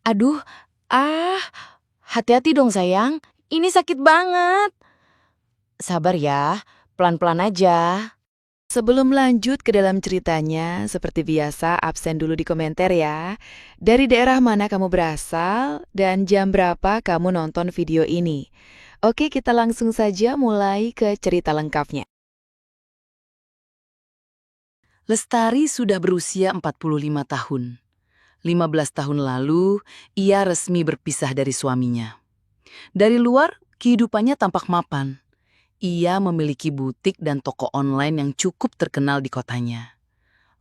Aduh, ah, hati-hati dong sayang. Ini sakit banget. Sabar ya, pelan-pelan aja. Sebelum lanjut ke dalam ceritanya, seperti biasa absen dulu di komentar ya. Dari daerah mana kamu berasal dan jam berapa kamu nonton video ini. Oke, kita langsung saja mulai ke cerita lengkapnya. Lestari sudah berusia 45 tahun. 15 tahun lalu, ia resmi berpisah dari suaminya. Dari luar, kehidupannya tampak mapan. Ia memiliki butik dan toko online yang cukup terkenal di kotanya.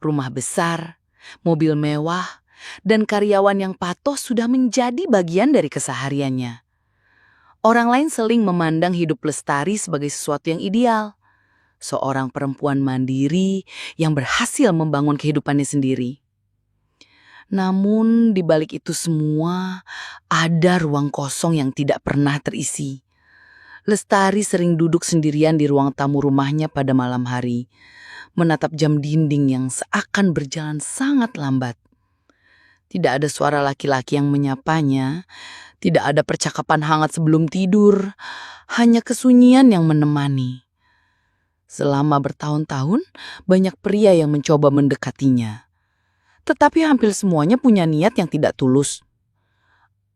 Rumah besar, mobil mewah, dan karyawan yang patuh sudah menjadi bagian dari kesehariannya. Orang lain sering memandang hidup Lestari sebagai sesuatu yang ideal. Seorang perempuan mandiri yang berhasil membangun kehidupannya sendiri. Namun di balik itu semua, ada ruang kosong yang tidak pernah terisi. Lestari sering duduk sendirian di ruang tamu rumahnya pada malam hari, menatap jam dinding yang seakan berjalan sangat lambat. Tidak ada suara laki-laki yang menyapanya, tidak ada percakapan hangat sebelum tidur, hanya kesunyian yang menemani. Selama bertahun-tahun, banyak pria yang mencoba mendekatinya. Tetapi hampir semuanya punya niat yang tidak tulus.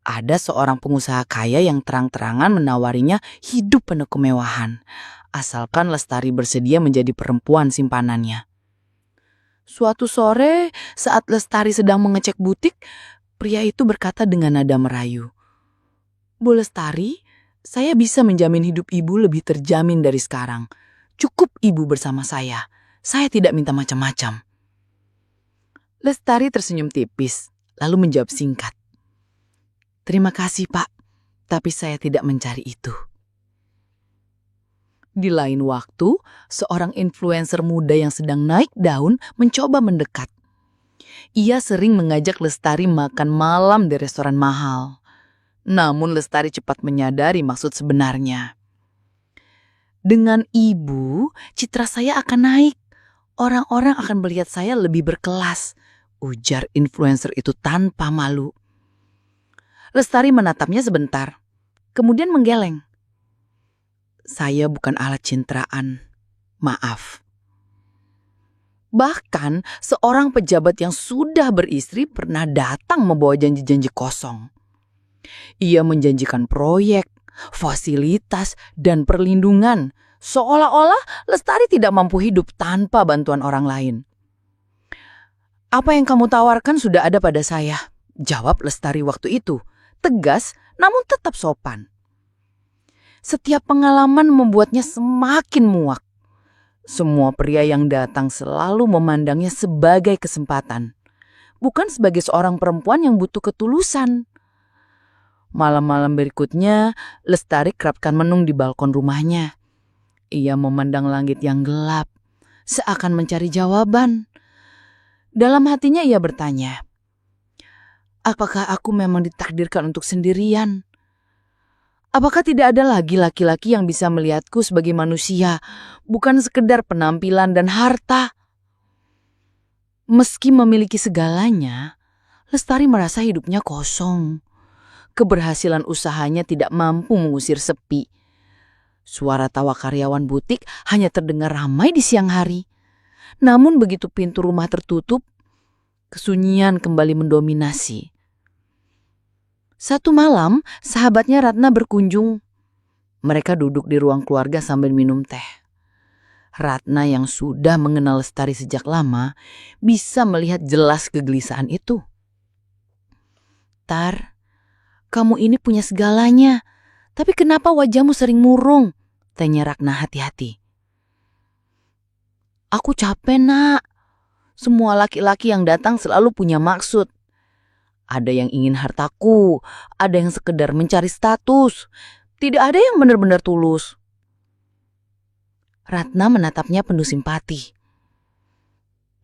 Ada seorang pengusaha kaya yang terang-terangan menawarinya hidup penuh kemewahan, asalkan Lestari bersedia menjadi perempuan simpanannya. Suatu sore, saat Lestari sedang mengecek butik, pria itu berkata dengan nada merayu, "Bu Lestari, saya bisa menjamin hidup ibu lebih terjamin dari sekarang. Cukup ibu bersama saya tidak minta macam-macam." Lestari tersenyum tipis, lalu menjawab singkat, "Terima kasih, Pak, tapi saya tidak mencari itu." Di lain waktu, seorang influencer muda yang sedang naik daun mencoba mendekat. Ia sering mengajak Lestari makan malam di restoran mahal. Namun Lestari cepat menyadari maksud sebenarnya. "Dengan ibu, citra saya akan naik. Orang-orang akan melihat saya lebih berkelas," ujar influencer itu tanpa malu. Lestari menatapnya sebentar, kemudian menggeleng. "Saya bukan alat citraan, maaf." Bahkan seorang pejabat yang sudah beristri pernah datang membawa janji-janji kosong. Ia menjanjikan proyek, fasilitas, dan perlindungan, seolah-olah Lestari tidak mampu hidup tanpa bantuan orang lain. "Apa yang kamu tawarkan sudah ada pada saya," jawab Lestari waktu itu, tegas namun tetap sopan. Setiap pengalaman membuatnya semakin muak. Semua pria yang datang selalu memandangnya sebagai kesempatan, bukan sebagai seorang perempuan yang butuh ketulusan. Malam-malam berikutnya, Lestari kerapkan menung di balkon rumahnya. Ia memandang langit yang gelap, seakan mencari jawaban. Dalam hatinya ia bertanya, apakah aku memang ditakdirkan untuk sendirian? Apakah tidak ada lagi laki-laki yang bisa melihatku sebagai manusia, bukan sekedar penampilan dan harta? Meski memiliki segalanya, Lestari merasa hidupnya kosong. Keberhasilan usahanya tidak mampu mengusir sepi. Suara tawa karyawan butik hanya terdengar ramai di siang hari. Namun begitu pintu rumah tertutup, kesunyian kembali mendominasi. Satu malam, sahabatnya Ratna berkunjung. Mereka duduk di ruang keluarga sambil minum teh. Ratna yang sudah mengenal Lestari sejak lama bisa melihat jelas kegelisahan itu. "Tar, kamu ini punya segalanya, tapi kenapa wajahmu sering murung?" tanya Ratna hati-hati. "Aku capek, Nak. Semua laki-laki yang datang selalu punya maksud. Ada yang ingin hartaku, ada yang sekedar mencari status. Tidak ada yang benar-benar tulus." Ratna menatapnya penuh simpati.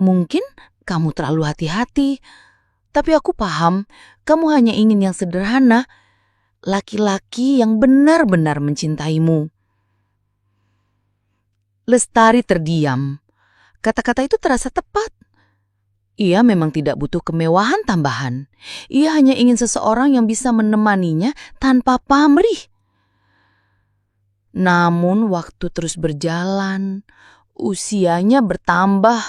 "Mungkin kamu terlalu hati-hati, tapi aku paham kamu hanya ingin yang sederhana, laki-laki yang benar-benar mencintaimu." Lestari terdiam. Kata-kata itu terasa tepat. Ia memang tidak butuh kemewahan tambahan. Ia hanya ingin seseorang yang bisa menemaninya tanpa pamrih. Namun waktu terus berjalan, usianya bertambah,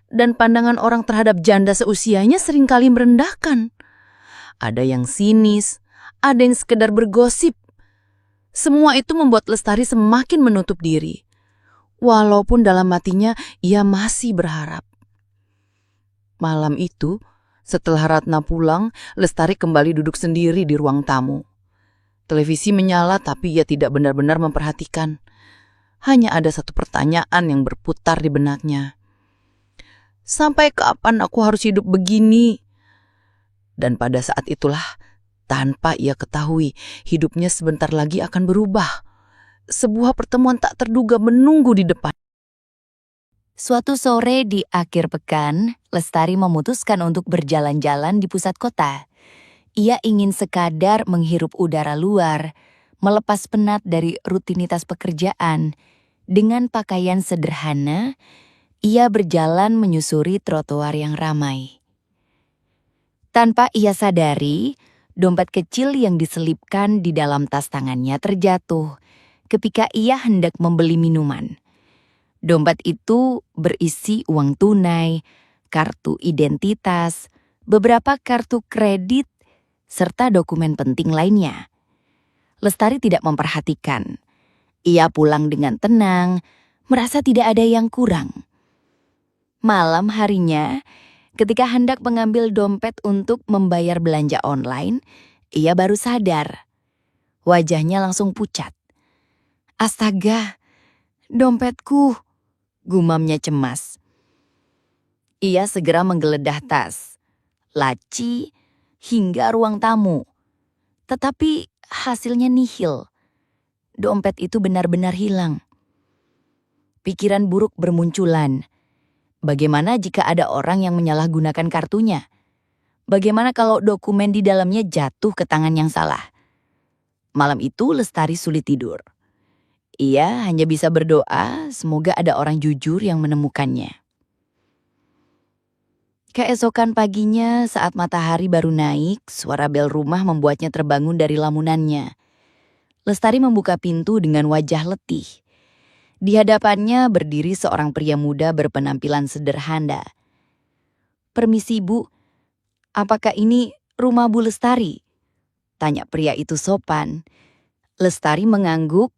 dan pandangan orang terhadap janda seusianya seringkali merendahkan. Ada yang sinis, ada yang sekedar bergosip. Semua itu membuat Lestari semakin menutup diri. Walaupun dalam hatinya ia masih berharap. Malam itu, setelah Ratna pulang, Lestari kembali duduk sendiri di ruang tamu. Televisi menyala tapi ia tidak benar-benar memperhatikan. Hanya ada satu pertanyaan yang berputar di benaknya. Sampai kapan aku harus hidup begini? Dan pada saat itulah, tanpa ia ketahui, hidupnya sebentar lagi akan berubah. Sebuah pertemuan tak terduga menunggu di depan. Suatu sore di akhir pekan, Lestari memutuskan untuk berjalan-jalan di pusat kota. Ia ingin sekadar menghirup udara luar, melepas penat dari rutinitas pekerjaan. Dengan pakaian sederhana, ia berjalan menyusuri trotoar yang ramai. Tanpa ia sadari, dompet kecil yang diselipkan di dalam tas tangannya terjatuh ketika ia hendak membeli minuman. Dompet itu berisi uang tunai, kartu identitas, beberapa kartu kredit, serta dokumen penting lainnya. Lestari tidak memperhatikan. Ia pulang dengan tenang, merasa tidak ada yang kurang. Malam harinya, ketika hendak mengambil dompet untuk membayar belanja online, ia baru sadar. Wajahnya langsung pucat. Astaga, dompetku! Gumamnya cemas. Ia segera menggeledah tas, laci, hingga ruang tamu. Tetapi hasilnya nihil. Dompet itu benar-benar hilang. Pikiran buruk bermunculan. Bagaimana jika ada orang yang menyalahgunakan kartunya? Bagaimana kalau dokumen di dalamnya jatuh ke tangan yang salah? Malam itu Lestari sulit tidur. Ia hanya bisa berdoa semoga ada orang jujur yang menemukannya. Keesokan paginya saat matahari baru naik, suara bel rumah membuatnya terbangun dari lamunannya. Lestari membuka pintu dengan wajah letih. Di hadapannya berdiri seorang pria muda berpenampilan sederhana. "Permisi, Bu. Apakah ini rumah Bu Lestari?" tanya pria itu sopan. Lestari mengangguk.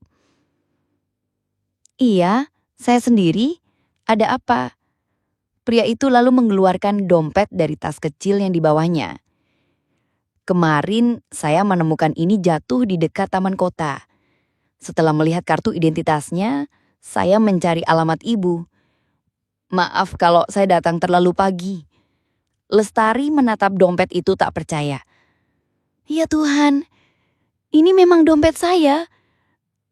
"Iya, saya sendiri. Ada apa?" Pria itu lalu mengeluarkan dompet dari tas kecil yang dibawanya. "Kemarin saya menemukan ini jatuh di dekat taman kota. Setelah melihat kartu identitasnya, saya mencari alamat Ibu. Maaf kalau saya datang terlalu pagi." Lestari menatap dompet itu tak percaya. "Ya Tuhan, ini memang dompet saya.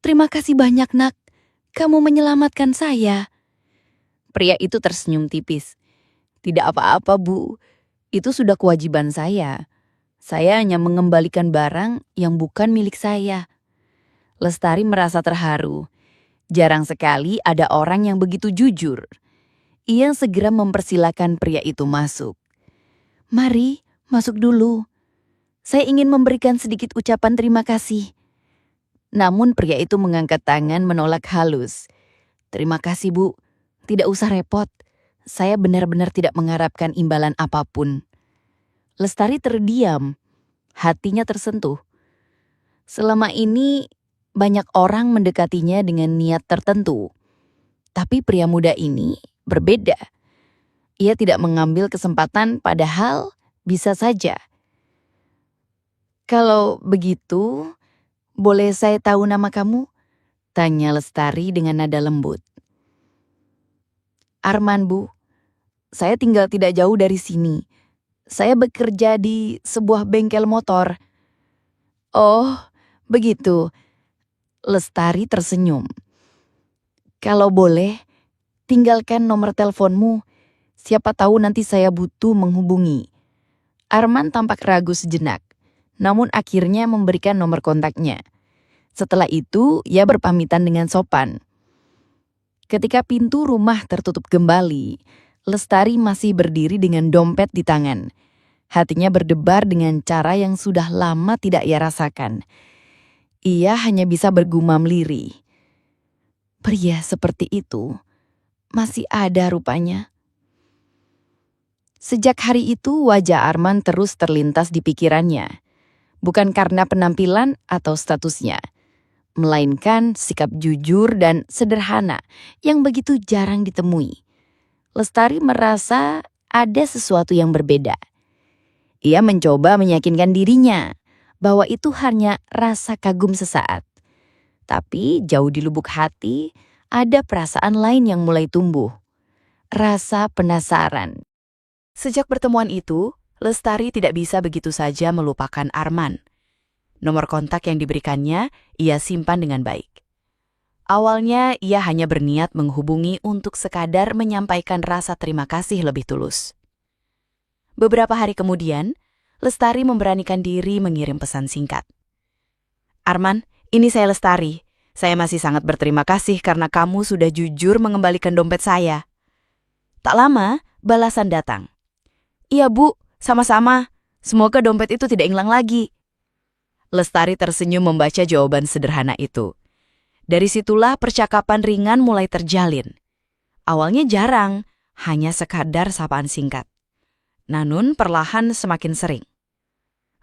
Terima kasih banyak, Nak. Kamu menyelamatkan saya." Pria itu tersenyum tipis. "Tidak apa-apa, Bu. Itu sudah kewajiban saya. Saya hanya mengembalikan barang yang bukan milik saya." Lestari merasa terharu. Jarang sekali ada orang yang begitu jujur. Ia segera mempersilakan pria itu masuk. "Mari, masuk dulu. Saya ingin memberikan sedikit ucapan terima kasih." Namun pria itu mengangkat tangan menolak halus. "Terima kasih, Bu. Tidak usah repot. Saya benar-benar tidak mengharapkan imbalan apapun." Lestari terdiam. Hatinya tersentuh. Selama ini banyak orang mendekatinya dengan niat tertentu. Tapi pria muda ini berbeda. Ia tidak mengambil kesempatan padahal bisa saja. "Kalau begitu, boleh saya tahu nama kamu?" tanya Lestari dengan nada lembut. "Arman, Bu. Saya tinggal tidak jauh dari sini. Saya bekerja di sebuah bengkel motor." "Oh, begitu." Lestari tersenyum. "Kalau boleh, tinggalkan nomor teleponmu. Siapa tahu nanti saya butuh menghubungi." Arman tampak ragu sejenak, namun akhirnya memberikan nomor kontaknya. Setelah itu, ia berpamitan dengan sopan. Ketika pintu rumah tertutup kembali, Lestari masih berdiri dengan dompet di tangan. Hatinya berdebar dengan cara yang sudah lama tidak ia rasakan. Ia hanya bisa bergumam lirih. Pria seperti itu masih ada rupanya. Sejak hari itu wajah Arman terus terlintas di pikirannya. Bukan karena penampilan atau statusnya, melainkan sikap jujur dan sederhana yang begitu jarang ditemui. Lestari merasa ada sesuatu yang berbeda. Ia mencoba meyakinkan dirinya bahwa itu hanya rasa kagum sesaat. Tapi jauh di lubuk hati ada perasaan lain yang mulai tumbuh. Rasa penasaran. Sejak pertemuan itu, Lestari tidak bisa begitu saja melupakan Arman. Nomor kontak yang diberikannya, ia simpan dengan baik. Awalnya, ia hanya berniat menghubungi untuk sekadar menyampaikan rasa terima kasih lebih tulus. Beberapa hari kemudian, Lestari memberanikan diri mengirim pesan singkat. Arman, ini saya Lestari. Saya masih sangat berterima kasih karena kamu sudah jujur mengembalikan dompet saya. Tak lama, balasan datang. Iya Bu, sama-sama. Semoga dompet itu tidak hilang lagi. Lestari tersenyum membaca jawaban sederhana itu. Dari situlah percakapan ringan mulai terjalin. Awalnya jarang, hanya sekadar sapaan singkat. Namun perlahan semakin sering.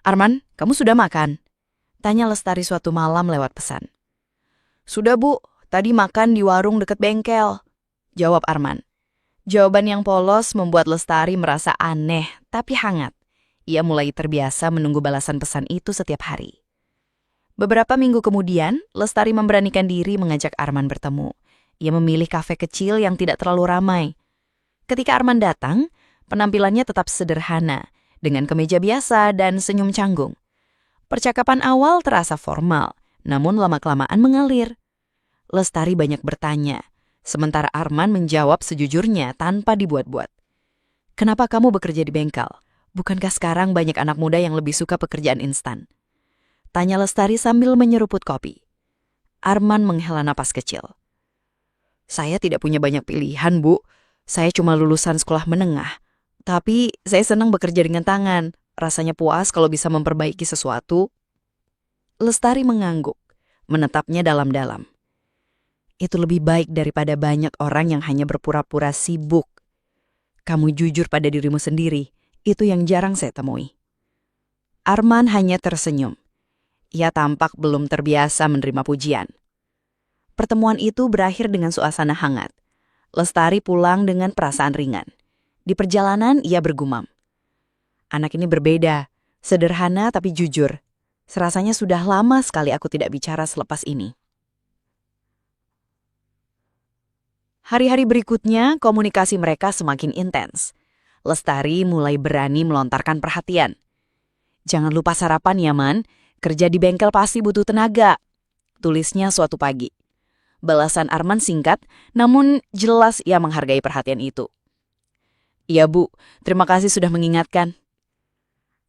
Arman, kamu sudah makan? Tanya Lestari suatu malam lewat pesan. Sudah Bu, tadi makan di warung dekat bengkel. Jawab Arman. Jawaban yang polos membuat Lestari merasa aneh tapi hangat. Ia mulai terbiasa menunggu balasan pesan itu setiap hari. Beberapa minggu kemudian, Lestari memberanikan diri mengajak Arman bertemu. Ia memilih kafe kecil yang tidak terlalu ramai. Ketika Arman datang, penampilannya tetap sederhana, dengan kemeja biasa dan senyum canggung. Percakapan awal terasa formal, namun lama-kelamaan mengalir. Lestari banyak bertanya, sementara Arman menjawab sejujurnya tanpa dibuat-buat. Kenapa kamu bekerja di bengkel? Bukankah sekarang banyak anak muda yang lebih suka pekerjaan instan? Tanya Lestari sambil menyeruput kopi. Arman menghela napas kecil. Saya tidak punya banyak pilihan, Bu. Saya cuma lulusan sekolah menengah. Tapi saya senang bekerja dengan tangan. Rasanya puas kalau bisa memperbaiki sesuatu. Lestari mengangguk, menetapnya dalam-dalam. Itu lebih baik daripada banyak orang yang hanya berpura-pura sibuk. Kamu jujur pada dirimu sendiri, itu yang jarang saya temui. Arman hanya tersenyum. Ia tampak belum terbiasa menerima pujian. Pertemuan itu berakhir dengan suasana hangat. Lestari pulang dengan perasaan ringan. Di perjalanan ia bergumam. Anak ini berbeda, sederhana tapi jujur. Serasanya sudah lama sekali aku tidak bicara selepas ini. Hari-hari berikutnya, komunikasi mereka semakin intens. Lestari mulai berani melontarkan perhatian. Jangan lupa sarapan ya, Man. Kerja di bengkel pasti butuh tenaga. Tulisnya suatu pagi. Balasan Arman singkat, namun jelas ia menghargai perhatian itu. Iya, Bu. Terima kasih sudah mengingatkan.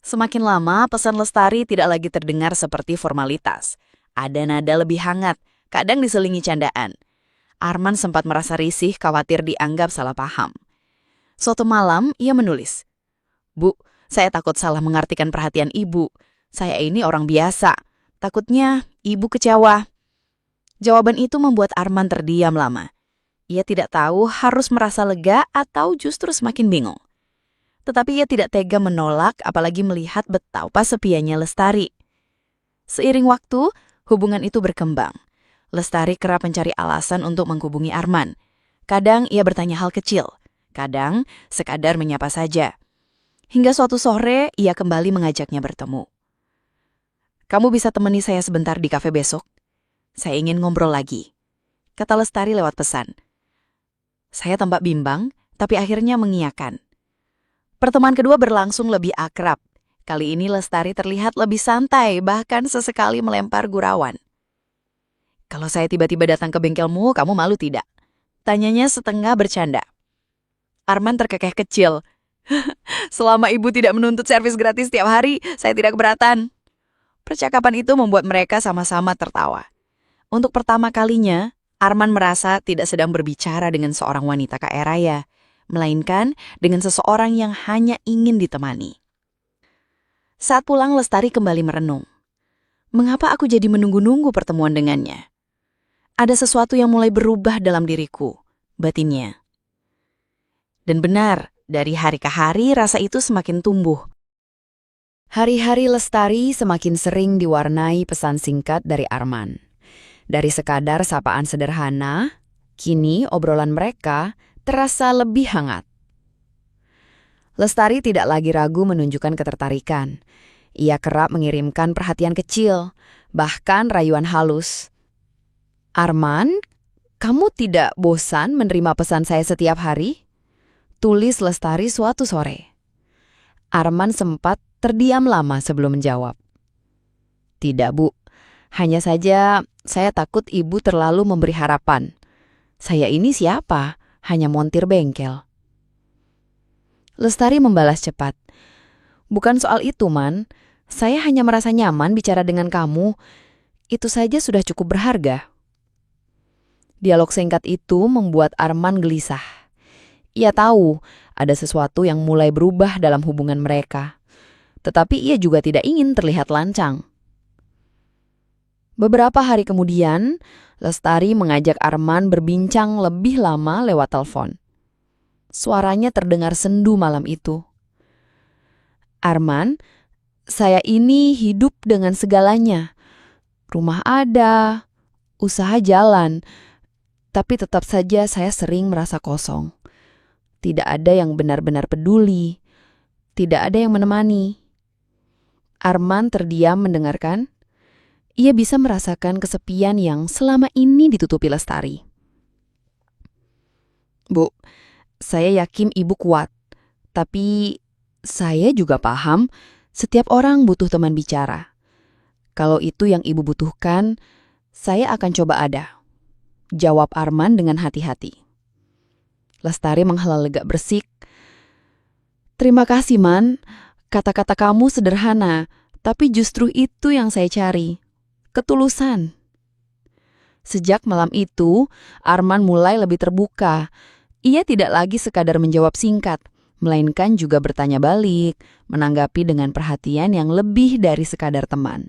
Semakin lama, pesan Lestari tidak lagi terdengar seperti formalitas. Ada nada lebih hangat, kadang diselingi candaan. Arman sempat merasa risih, khawatir dianggap salah paham. Suatu malam, ia menulis. Bu, saya takut salah mengartikan perhatian Ibu. Saya ini orang biasa. Takutnya Ibu kecewa. Jawaban itu membuat Arman terdiam lama. Ia tidak tahu harus merasa lega atau justru semakin bingung. Tetapi ia tidak tega menolak apalagi melihat betapa sepianya Lestari. Seiring waktu, hubungan itu berkembang. Lestari kerap mencari alasan untuk menghubungi Arman. Kadang ia bertanya hal kecil, kadang sekadar menyapa saja. Hingga suatu sore ia kembali mengajaknya bertemu. Kamu bisa temani saya sebentar di kafe besok? Saya ingin ngobrol lagi, kata Lestari lewat pesan. Saya tampak bimbang, tapi akhirnya mengiyakan. Pertemuan kedua berlangsung lebih akrab. Kali ini Lestari terlihat lebih santai, bahkan sesekali melempar gurauan. Kalau saya tiba-tiba datang ke bengkelmu, kamu malu tidak? Tanyanya setengah bercanda. Arman terkekeh kecil. Selama Ibu tidak menuntut servis gratis tiap hari, saya tidak keberatan. Percakapan itu membuat mereka sama-sama tertawa. Untuk pertama kalinya, Arman merasa tidak sedang berbicara dengan seorang wanita kaya raya. melainkan dengan seseorang yang hanya ingin ditemani. Saat pulang, Lestari kembali merenung. Mengapa aku jadi menunggu-nunggu pertemuan dengannya? Ada sesuatu yang mulai berubah dalam diriku, batinnya. Dan benar, dari hari ke hari rasa itu semakin tumbuh. Hari-hari Lestari semakin sering diwarnai pesan singkat dari Arman. Dari sekadar sapaan sederhana, kini obrolan mereka terasa lebih hangat. Lestari tidak lagi ragu menunjukkan ketertarikan. Ia kerap mengirimkan perhatian kecil, bahkan rayuan halus. "Arman, kamu tidak bosan menerima pesan saya setiap hari?" tulis Lestari suatu sore. Arman sempat terdiam lama sebelum menjawab. "Tidak, Bu. Hanya saja saya takut Ibu terlalu memberi harapan. Saya ini siapa? Hanya montir bengkel." Lestari membalas cepat. "Bukan soal itu, Man. Saya hanya merasa nyaman bicara dengan kamu. Itu saja sudah cukup berharga." Dialog singkat itu membuat Arman gelisah. Ia tahu ada sesuatu yang mulai berubah dalam hubungan mereka. Tetapi ia juga tidak ingin terlihat lancang. Beberapa hari kemudian, Lestari mengajak Arman berbincang lebih lama lewat telepon. Suaranya terdengar sendu malam itu. "Arman, saya ini hidup dengan segalanya. Rumah ada, usaha jalan, tapi tetap saja saya sering merasa kosong. Tidak ada yang benar-benar peduli. Tidak ada yang menemani." Arman terdiam mendengarkan. Ia bisa merasakan kesepian yang selama ini ditutupi Lestari. "Bu, saya yakin Ibu kuat. Tapi saya juga paham setiap orang butuh teman bicara. Kalau itu yang Ibu butuhkan, saya akan coba ada," jawab Arman dengan hati-hati. Lestari menghela lega bersik. "Terima kasih, Man. Kata-kata kamu sederhana, tapi justru itu yang saya cari. Ketulusan." Sejak malam itu, Arman mulai lebih terbuka. Ia tidak lagi sekadar menjawab singkat, melainkan juga bertanya balik, menanggapi dengan perhatian yang lebih dari sekadar teman.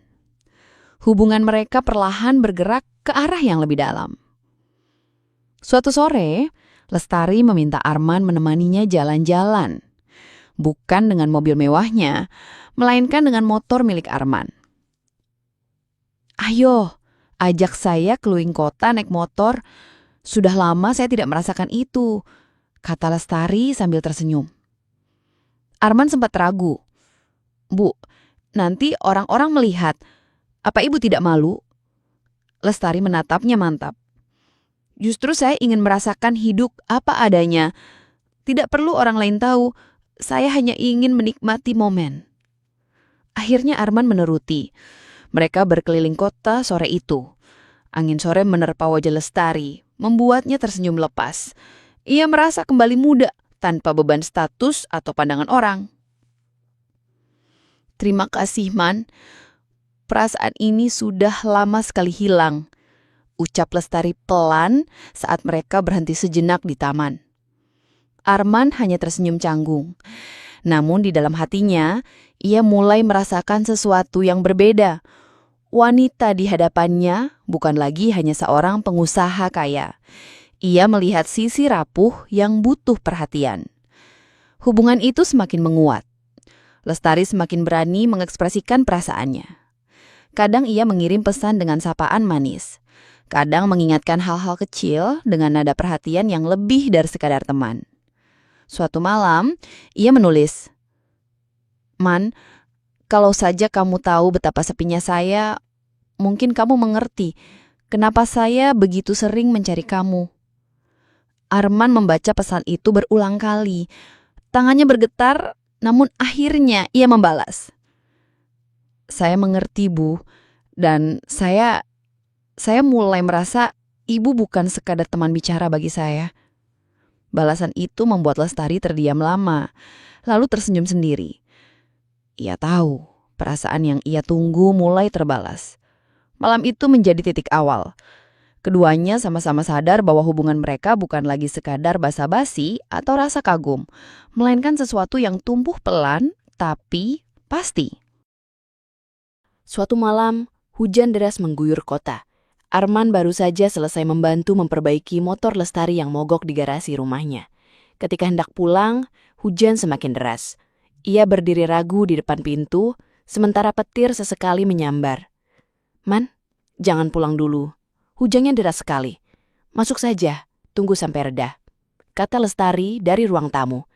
Hubungan mereka perlahan bergerak ke arah yang lebih dalam. Suatu sore, Lestari meminta Arman menemaninya jalan-jalan. Bukan dengan mobil mewahnya, melainkan dengan motor milik Arman. "Ayo, ajak saya keliling kota naik motor. Sudah lama saya tidak merasakan itu," kata Lestari sambil tersenyum. Arman sempat ragu. "Bu, nanti orang-orang melihat. Apa Ibu tidak malu?" Lestari menatapnya mantap. "Justru saya ingin merasakan hidup apa adanya. Tidak perlu orang lain tahu. Saya hanya ingin menikmati momen." Akhirnya Arman menuruti. Mereka berkeliling kota sore itu. Angin sore menerpa wajah Lestari, membuatnya tersenyum lepas. Ia merasa kembali muda, tanpa beban status atau pandangan orang. "Terima kasih, Man. Perasaan ini sudah lama sekali hilang," ucap Lestari pelan saat mereka berhenti sejenak di taman. Arman hanya tersenyum canggung. Namun di dalam hatinya, ia mulai merasakan sesuatu yang berbeda. Wanita di hadapannya bukan lagi hanya seorang pengusaha kaya. Ia melihat sisi rapuh yang butuh perhatian. Hubungan itu semakin menguat. Lestari semakin berani mengekspresikan perasaannya. Kadang ia mengirim pesan dengan sapaan manis. Kadang mengingatkan hal-hal kecil dengan nada perhatian yang lebih dari sekadar teman. Suatu malam, ia menulis, "Man, kalau saja kamu tahu betapa sepinya saya, mungkin kamu mengerti kenapa saya begitu sering mencari kamu." Arman membaca pesan itu berulang kali. Tangannya bergetar, namun akhirnya ia membalas, "Saya mengerti, Bu, dan saya mulai merasa Ibu bukan sekadar teman bicara bagi saya." Balasan itu membuat Lestari terdiam lama, lalu tersenyum sendiri. Ia tahu perasaan yang ia tunggu mulai terbalas. Malam itu menjadi titik awal. Keduanya sama-sama sadar bahwa hubungan mereka bukan lagi sekadar basa-basi atau rasa kagum, melainkan sesuatu yang tumbuh pelan tapi pasti. Suatu malam, hujan deras mengguyur kota. Arman baru saja selesai membantu memperbaiki motor Lestari yang mogok di garasi rumahnya. Ketika hendak pulang, hujan semakin deras. Ia berdiri ragu di depan pintu, sementara petir sesekali menyambar. "Man, jangan pulang dulu. Hujannya deras sekali. Masuk saja, tunggu sampai reda," kata Lestari dari ruang tamu.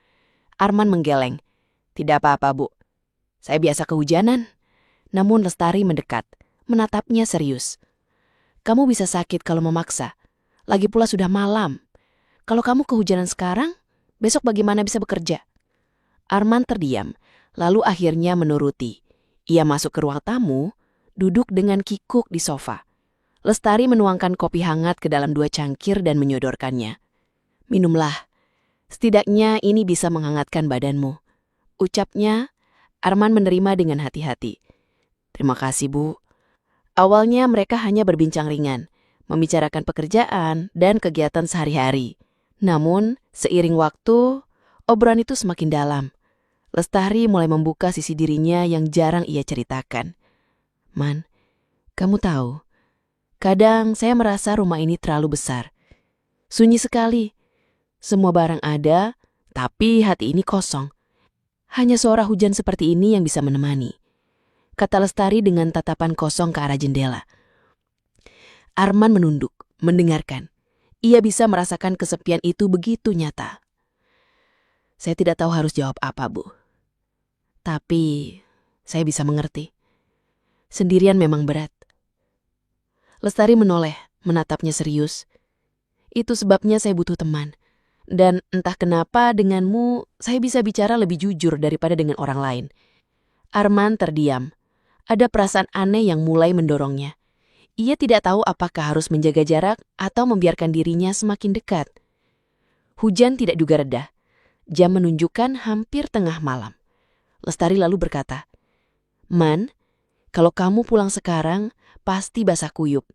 Arman menggeleng. "Tidak apa-apa, Bu. Saya biasa kehujanan." Namun Lestari mendekat, menatapnya serius. "Kamu bisa sakit kalau memaksa. Lagi pula sudah malam. Kalau kamu kehujanan sekarang, besok bagaimana bisa bekerja?" Arman terdiam, lalu akhirnya menuruti. Ia masuk ke ruang tamu, duduk dengan kikuk di sofa. Lestari menuangkan kopi hangat ke dalam 2 cangkir dan menyodorkannya. "Minumlah. Setidaknya ini bisa menghangatkan badanmu," ucapnya. Arman menerima dengan hati-hati. "Terima kasih, Bu." Awalnya mereka hanya berbincang ringan, membicarakan pekerjaan dan kegiatan sehari-hari. Namun, seiring waktu, obrolan itu semakin dalam. Lestari mulai membuka sisi dirinya yang jarang ia ceritakan. "Man, kamu tahu, kadang saya merasa rumah ini terlalu besar. Sunyi sekali. Semua barang ada, tapi hati ini kosong. Hanya suara hujan seperti ini yang bisa menemani," kata Lestari dengan tatapan kosong ke arah jendela. Arman menunduk, mendengarkan. Ia bisa merasakan kesepian itu begitu nyata. "Saya tidak tahu harus jawab apa, Bu. Tapi saya bisa mengerti. Sendirian memang berat." Lestari menoleh, menatapnya serius. "Itu sebabnya saya butuh teman. Dan entah kenapa denganmu saya bisa bicara lebih jujur daripada dengan orang lain." Arman terdiam. Ada perasaan aneh yang mulai mendorongnya. Ia tidak tahu apakah harus menjaga jarak atau membiarkan dirinya semakin dekat. Hujan tidak juga reda. Jam menunjukkan hampir tengah malam. Lestari lalu berkata, "Man, kalau kamu pulang sekarang, pasti basah kuyup.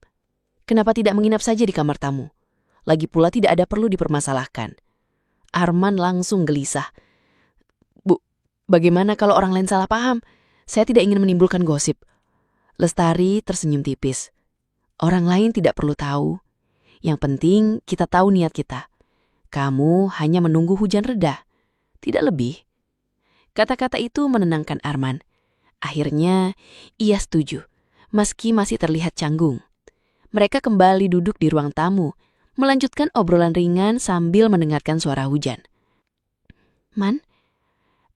Kenapa tidak menginap saja di kamar tamu? Lagi pula tidak ada perlu dipermasalahkan." Arman langsung gelisah. "Bu, bagaimana kalau orang lain salah paham? Saya tidak ingin menimbulkan gosip." Lestari tersenyum tipis. "Orang lain tidak perlu tahu. Yang penting kita tahu niat kita. Kamu hanya menunggu hujan reda, tidak lebih." Kata-kata itu menenangkan Arman. Akhirnya ia setuju, meski masih terlihat canggung. Mereka kembali duduk di ruang tamu, melanjutkan obrolan ringan sambil mendengarkan suara hujan. "Man,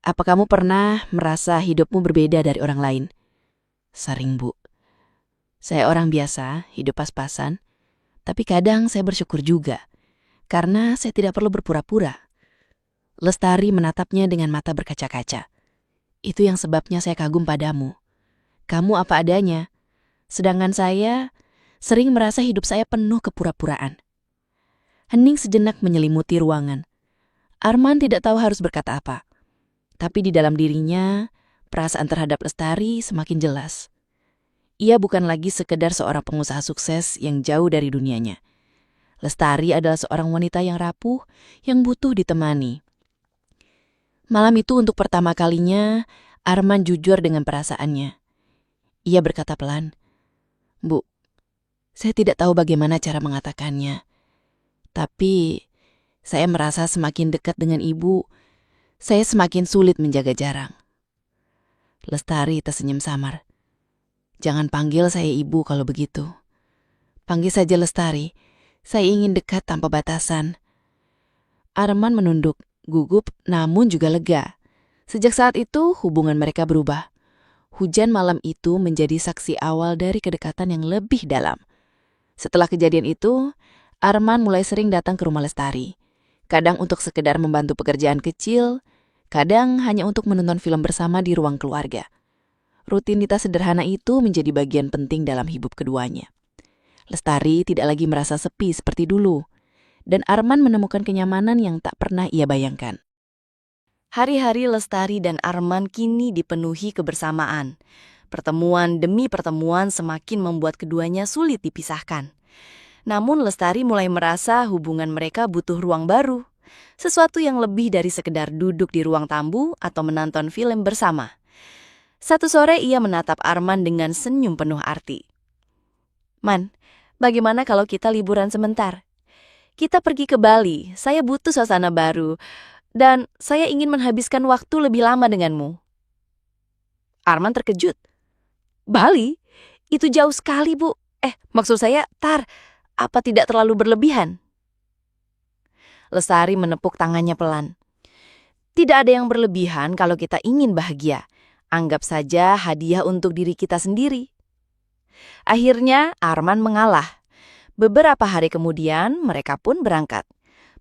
apa kamu pernah merasa hidupmu berbeda dari orang lain?" "Sering, Bu. Saya orang biasa, hidup pas-pasan. Tapi kadang saya bersyukur juga, karena saya tidak perlu berpura-pura." Lestari menatapnya dengan mata berkaca-kaca. "Itu yang sebabnya saya kagum padamu. Kamu apa adanya. Sedangkan saya sering merasa hidup saya penuh kepura-puraan." Hening sejenak menyelimuti ruangan. Arman tidak tahu harus berkata apa. Tapi di dalam dirinya, perasaan terhadap Lestari semakin jelas. Ia bukan lagi sekedar seorang pengusaha sukses yang jauh dari dunianya. Lestari adalah seorang wanita yang rapuh, yang butuh ditemani. Malam itu untuk pertama kalinya, Arman jujur dengan perasaannya. Ia berkata pelan, "Bu, saya tidak tahu bagaimana cara mengatakannya. Tapi saya merasa semakin dekat dengan Ibu, saya semakin sulit menjaga jarak." Lestari tersenyum samar. "Jangan panggil saya Ibu kalau begitu. Panggil saja Lestari. Saya ingin dekat tanpa batasan." Arman menunduk, gugup namun juga lega. Sejak saat itu hubungan mereka berubah. Hujan malam itu menjadi saksi awal dari kedekatan yang lebih dalam. Setelah kejadian itu, Arman mulai sering datang ke rumah Lestari. Kadang untuk sekedar membantu pekerjaan kecil, kadang hanya untuk menonton film bersama di ruang keluarga. Rutinitas sederhana itu menjadi bagian penting dalam hidup keduanya. Lestari tidak lagi merasa sepi seperti dulu, dan Arman menemukan kenyamanan yang tak pernah ia bayangkan. Hari-hari Lestari dan Arman kini dipenuhi kebersamaan. Pertemuan demi pertemuan semakin membuat keduanya sulit dipisahkan. Namun Lestari mulai merasa hubungan mereka butuh ruang baru. Sesuatu yang lebih dari sekedar duduk di ruang tamu atau menonton film bersama. Satu sore ia menatap Arman dengan senyum penuh arti. Man, bagaimana kalau kita liburan sebentar? Kita pergi ke Bali, saya butuh suasana baru. Dan saya ingin menghabiskan waktu lebih lama denganmu. Arman terkejut. Bali? Itu jauh sekali, Bu. Maksud saya, apa tidak terlalu berlebihan? Lestari menepuk tangannya pelan. Tidak ada yang berlebihan kalau kita ingin bahagia. Anggap saja hadiah untuk diri kita sendiri. Akhirnya Arman mengalah. Beberapa hari kemudian mereka pun berangkat.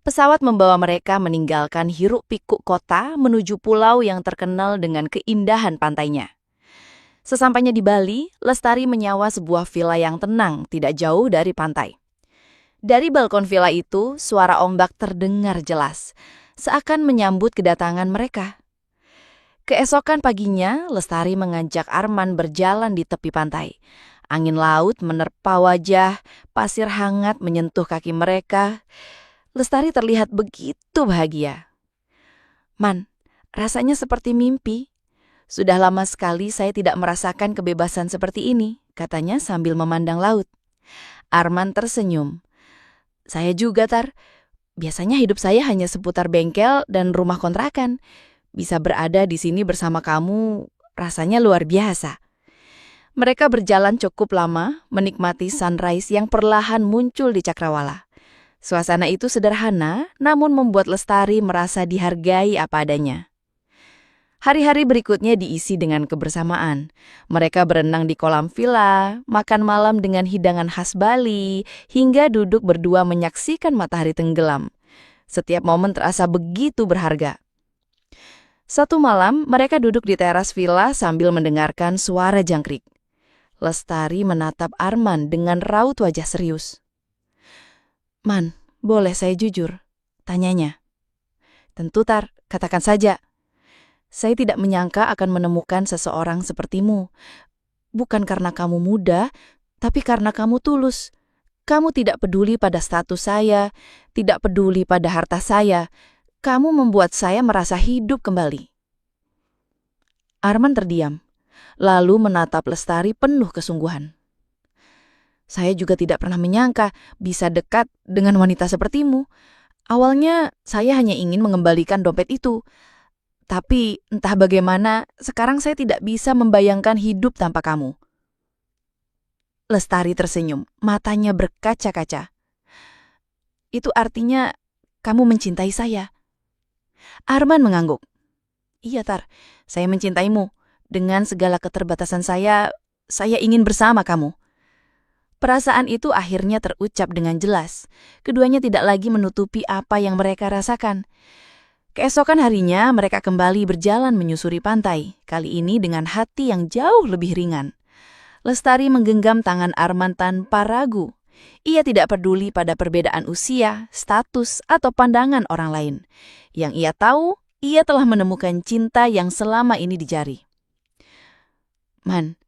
Pesawat membawa mereka meninggalkan hiruk-pikuk kota menuju pulau yang terkenal dengan keindahan pantainya. Sesampainya di Bali, Lestari menyewa sebuah villa yang tenang tidak jauh dari pantai. Dari balkon villa itu, suara ombak terdengar jelas, seakan menyambut kedatangan mereka. Keesokan paginya, Lestari mengajak Arman berjalan di tepi pantai. Angin laut menerpa wajah, pasir hangat menyentuh kaki mereka. Lestari terlihat begitu bahagia. Man, rasanya seperti mimpi. Sudah lama sekali saya tidak merasakan kebebasan seperti ini, katanya sambil memandang laut. Arman tersenyum. Saya juga, Biasanya hidup saya hanya seputar bengkel dan rumah kontrakan. Bisa berada di sini bersama kamu, rasanya luar biasa. Mereka berjalan cukup lama, menikmati sunrise yang perlahan muncul di cakrawala. Suasana itu sederhana, namun membuat Lestari merasa dihargai apa adanya. Hari-hari berikutnya diisi dengan kebersamaan. Mereka berenang di kolam villa, makan malam dengan hidangan khas Bali, hingga duduk berdua menyaksikan matahari tenggelam. Setiap momen terasa begitu berharga. Satu malam, mereka duduk di teras villa sambil mendengarkan suara jangkrik. Lestari menatap Arman dengan raut wajah serius. Man, boleh saya jujur? Tanyanya. Tentu, katakan saja. Saya tidak menyangka akan menemukan seseorang sepertimu. Bukan karena kamu muda, tapi karena kamu tulus. Kamu tidak peduli pada status saya, tidak peduli pada harta saya. Kamu membuat saya merasa hidup kembali. Arman terdiam, lalu menatap Lestari penuh kesungguhan. Saya juga tidak pernah menyangka bisa dekat dengan wanita sepertimu. Awalnya saya hanya ingin mengembalikan dompet itu. Tapi entah bagaimana, sekarang saya tidak bisa membayangkan hidup tanpa kamu. Lestari tersenyum, matanya berkaca-kaca. Itu artinya kamu mencintai saya. Arman mengangguk. Iya, saya mencintaimu. Dengan segala keterbatasan saya ingin bersama kamu. Perasaan itu akhirnya terucap dengan jelas. Keduanya tidak lagi menutupi apa yang mereka rasakan. Keesokan harinya mereka kembali berjalan menyusuri pantai, kali ini dengan hati yang jauh lebih ringan. Lestari menggenggam tangan Arman tanpa ragu. Ia tidak peduli pada perbedaan usia, status, atau pandangan orang lain. Yang ia tahu, ia telah menemukan cinta yang selama ini dicari. Man,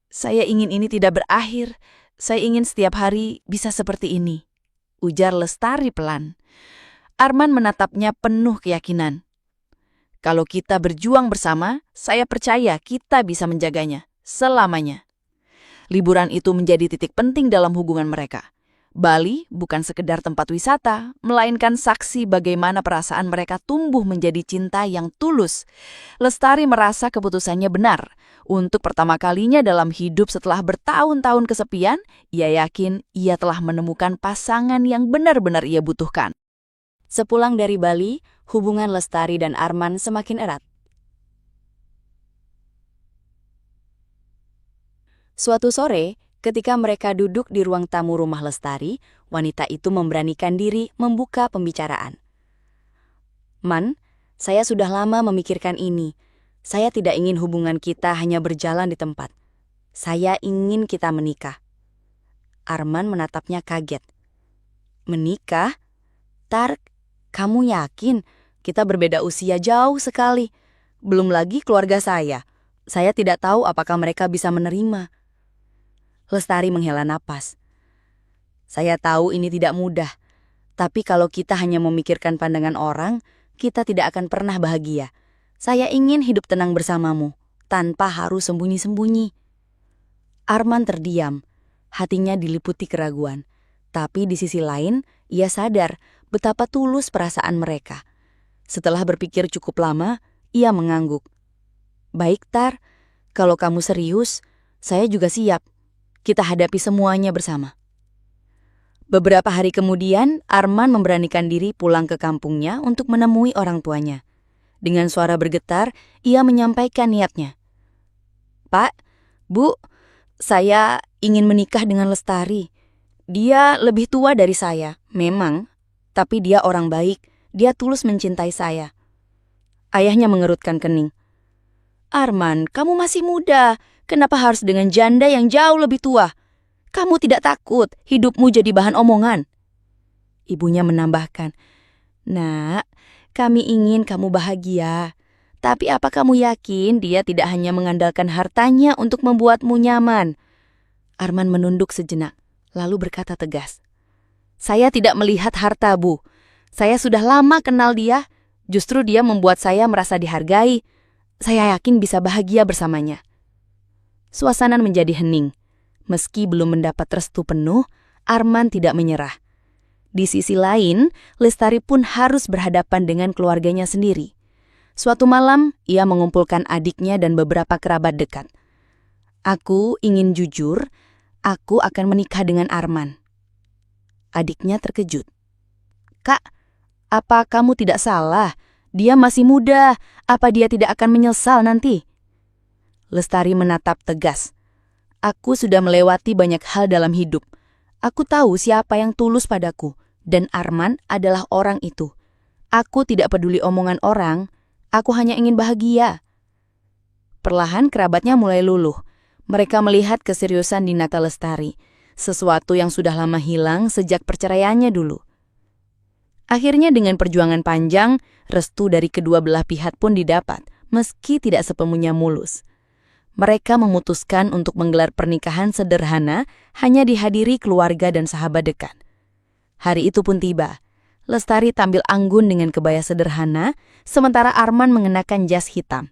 saya ingin ini tidak berakhir. Saya ingin setiap hari bisa seperti ini, ujar Lestari pelan. Arman menatapnya penuh keyakinan. Kalau kita berjuang bersama, saya percaya kita bisa menjaganya selamanya. Liburan itu menjadi titik penting dalam hubungan mereka. Bali bukan sekedar tempat wisata, melainkan saksi bagaimana perasaan mereka tumbuh menjadi cinta yang tulus. Lestari merasa keputusannya benar. Untuk pertama kalinya dalam hidup setelah bertahun-tahun kesepian, ia yakin ia telah menemukan pasangan yang benar-benar ia butuhkan. Sepulang dari Bali, hubungan Lestari dan Arman semakin erat. Suatu sore, ketika mereka duduk di ruang tamu rumah Lestari, wanita itu memberanikan diri membuka pembicaraan. Man, saya sudah lama memikirkan ini. Saya tidak ingin hubungan kita hanya berjalan di tempat. Saya ingin kita menikah. Arman menatapnya kaget. Menikah? Kamu yakin? Kita berbeda usia jauh sekali. Belum lagi keluarga saya. Saya tidak tahu apakah mereka bisa menerima. Lestari menghela napas. Saya tahu ini tidak mudah, tapi kalau kita hanya memikirkan pandangan orang, kita tidak akan pernah bahagia. Saya ingin hidup tenang bersamamu, tanpa harus sembunyi-sembunyi. Arman terdiam, hatinya diliputi keraguan. Tapi di sisi lain, ia sadar betapa tulus perasaan mereka. Setelah berpikir cukup lama, ia mengangguk. Baik, Tar, kalau kamu serius, saya juga siap. Kita hadapi semuanya bersama. Beberapa hari kemudian, Arman memberanikan diri pulang ke kampungnya untuk menemui orang tuanya. Dengan suara bergetar, ia menyampaikan niatnya. Pak, Bu, saya ingin menikah dengan Lestari. Dia lebih tua dari saya, memang, tapi dia orang baik. Dia tulus mencintai saya. Ayahnya mengerutkan kening. Arman, kamu masih muda. Kenapa harus dengan janda yang jauh lebih tua? Kamu tidak takut hidupmu jadi bahan omongan? Ibunya menambahkan, Nak, kami ingin kamu bahagia. Tapi apa kamu yakin dia tidak hanya mengandalkan hartanya untuk membuatmu nyaman? Arman menunduk sejenak, lalu berkata tegas. Saya tidak melihat harta, Bu. Saya sudah lama kenal dia. Justru dia membuat saya merasa dihargai. Saya yakin bisa bahagia bersamanya. Suasana menjadi hening. Meski belum mendapat restu penuh, Arman tidak menyerah. Di sisi lain, Lestari pun harus berhadapan dengan keluarganya sendiri. Suatu malam, ia mengumpulkan adiknya dan beberapa kerabat dekat. Aku ingin jujur, aku akan menikah dengan Arman. Adiknya terkejut. Kak, apa kamu tidak salah? Dia masih muda, apa dia tidak akan menyesal nanti? Lestari menatap tegas. Aku sudah melewati banyak hal dalam hidup. Aku tahu siapa yang tulus padaku, dan Arman adalah orang itu. Aku tidak peduli omongan orang, aku hanya ingin bahagia. Perlahan kerabatnya mulai luluh. Mereka melihat keseriusan Dinata Lestari, sesuatu yang sudah lama hilang sejak perceraiannya dulu. Akhirnya dengan perjuangan panjang, restu dari kedua belah pihak pun didapat, meski tidak sepenuhnya mulus. Mereka memutuskan untuk menggelar pernikahan sederhana hanya dihadiri keluarga dan sahabat dekat. Hari itu pun tiba. Lestari tampil anggun dengan kebaya sederhana, sementara Arman mengenakan jas hitam.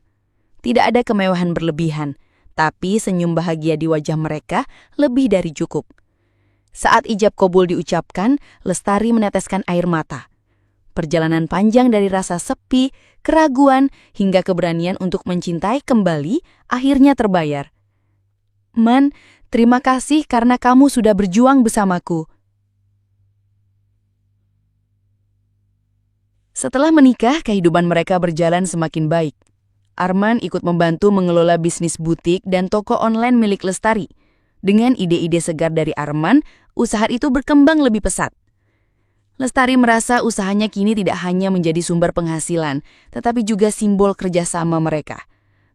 Tidak ada kemewahan berlebihan, tapi senyum bahagia di wajah mereka lebih dari cukup. Saat ijab kabul diucapkan, Lestari meneteskan air mata. Perjalanan panjang dari rasa sepi, keraguan, hingga keberanian untuk mencintai kembali akhirnya terbayar. Man, terima kasih karena kamu sudah berjuang bersamaku. Setelah menikah, kehidupan mereka berjalan semakin baik. Arman ikut membantu mengelola bisnis butik dan toko online milik Lestari. Dengan ide-ide segar dari Arman, usaha itu berkembang lebih pesat. Lestari merasa usahanya kini tidak hanya menjadi sumber penghasilan, tetapi juga simbol kerjasama mereka.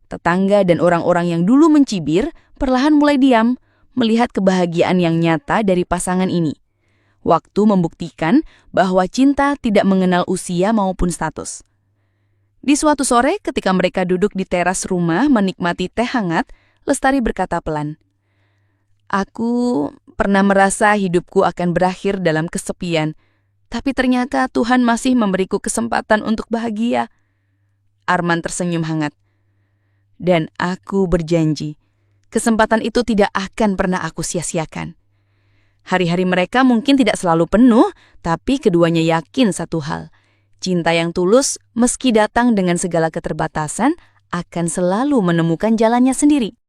Tetangga dan orang-orang yang dulu mencibir, perlahan mulai diam, melihat kebahagiaan yang nyata dari pasangan ini. Waktu membuktikan bahwa cinta tidak mengenal usia maupun status. Di suatu sore, ketika mereka duduk di teras rumah menikmati teh hangat, Lestari berkata pelan, Aku pernah merasa hidupku akan berakhir dalam kesepian, tapi ternyata Tuhan masih memberiku kesempatan untuk bahagia. Arman tersenyum hangat. Dan aku berjanji, kesempatan itu tidak akan pernah aku sia-siakan. Hari-hari mereka mungkin tidak selalu penuh, tapi keduanya yakin satu hal. Cinta yang tulus, meski datang dengan segala keterbatasan, akan selalu menemukan jalannya sendiri.